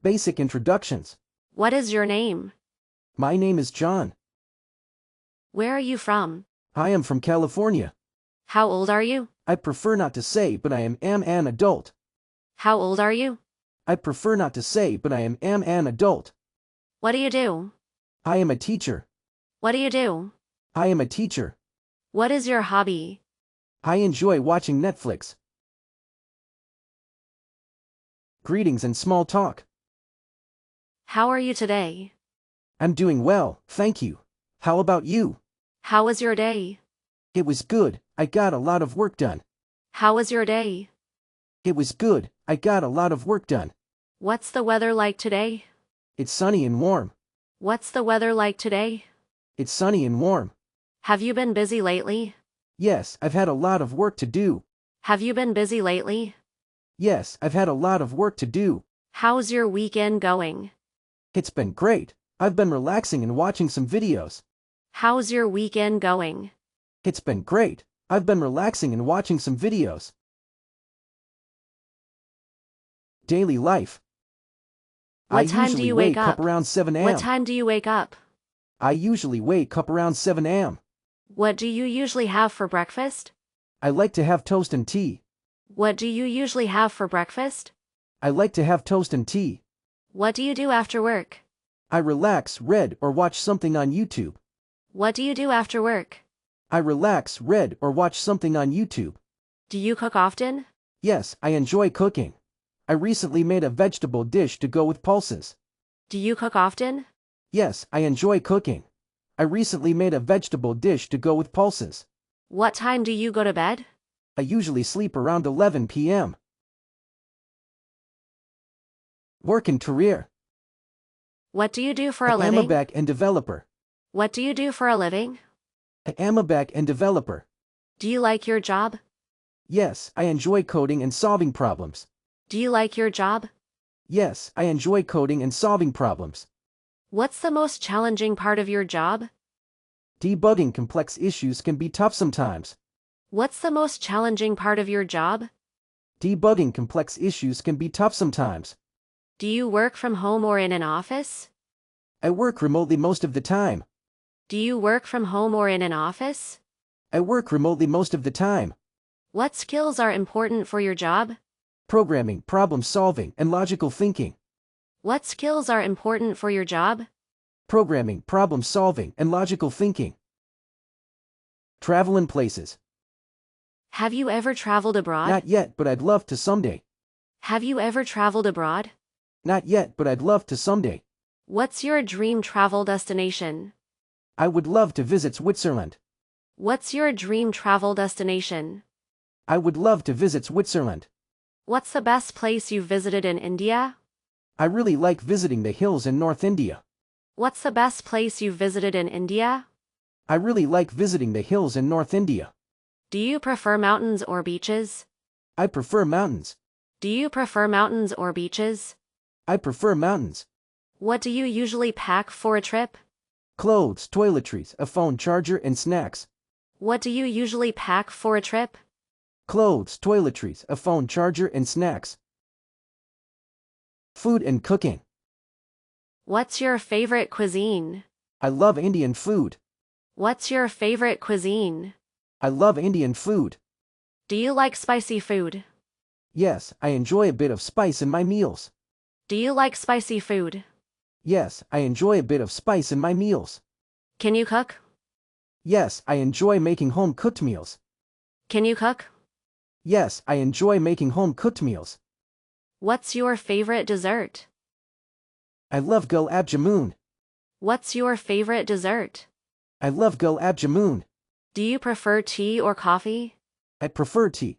Basic introductions. What is your name? My name is John. Where are you from? I am from California. How old are you? I prefer not to say, but I am an adult. How old are you? I prefer not to say, but I am an adult. What do you do? I am a teacher. What do you do? I am a teacher. What is your hobby? I enjoy watching Netflix. Greetings and small talk. How are you today? I'm doing well, thank you. How about you? How was your day? It was good, I got a lot of work done. How was your day? It was good, I got a lot of work done. What's the weather like today? It's sunny and warm. What's the weather like today? It's sunny and warm. Have you been busy lately? Yes, I've had a lot of work to do. Have you been busy lately? Yes, I've had a lot of work to do. How's your weekend going? It's been great. I've been relaxing and watching some videos. How's your weekend going? It's been great. I've been relaxing and watching some videos. Daily life. What time do you wake up? Around 7 a.m. What time do you wake up? I usually wake up around 7 a.m. What do you usually have for breakfast? I like to have toast and tea. What do you usually have for breakfast? I like to have toast and tea. What do you do after work? I relax, read, or watch something on YouTube. What do you do after work? I relax, read, or watch something on YouTube. Do you cook often? Yes, I enjoy cooking. I recently made a vegetable dish to go with pulses. Do you cook often? Yes, I enjoy cooking. I recently made a vegetable dish to go with pulses. What time do you go to bed? I usually sleep around 11 p.m. Work and career. What do you do for a I am living? a back-end developer. What do you do for a living? I am a back-end developer. Do you like your job? Yes, I enjoy coding and solving problems. Do you like your job? Yes, I enjoy coding and solving problems. What's the most challenging part of your job? Debugging complex issues can be tough sometimes. What's the most challenging part of your job? Debugging complex issues can be tough sometimes. Do you work from home or in an office? I work remotely most of the time. Do you work from home or in an office? I work remotely most of the time. What skills are important for your job? Programming, problem solving, and logical thinking. What skills are important for your job? Programming, problem solving, and logical thinking. Travel and places. Have you ever traveled abroad? Not yet, but I'd love to someday. Have you ever traveled abroad? Not yet, but I'd love to someday. What's your dream travel destination? I would love to visit Switzerland. What's your dream travel destination? I would love to visit Switzerland. What's the best place you've visited in India? I really like visiting the hills in North India. What's the best place you've visited in India? I really like visiting the hills in North India. Do you prefer mountains or beaches? I prefer mountains. Do you prefer mountains or beaches? I prefer mountains. What do you usually pack for a trip? Clothes, toiletries, a phone charger, and snacks. What do you usually pack for a trip? Clothes, toiletries, a phone charger, and snacks. Food and cooking. What's your favorite cuisine? I love Indian food. What's your favorite cuisine? I love Indian food. Do you like spicy food? Yes, I enjoy a bit of spice in my meals. Do you like spicy food? Yes, I enjoy a bit of spice in my meals. Can you cook? Yes, I enjoy making home-cooked meals. Can you cook? Yes, I enjoy making home-cooked meals. What's your favorite dessert? I love gulab jamun. What's your favorite dessert? I love gulab jamun. Do you prefer tea or coffee? I prefer tea.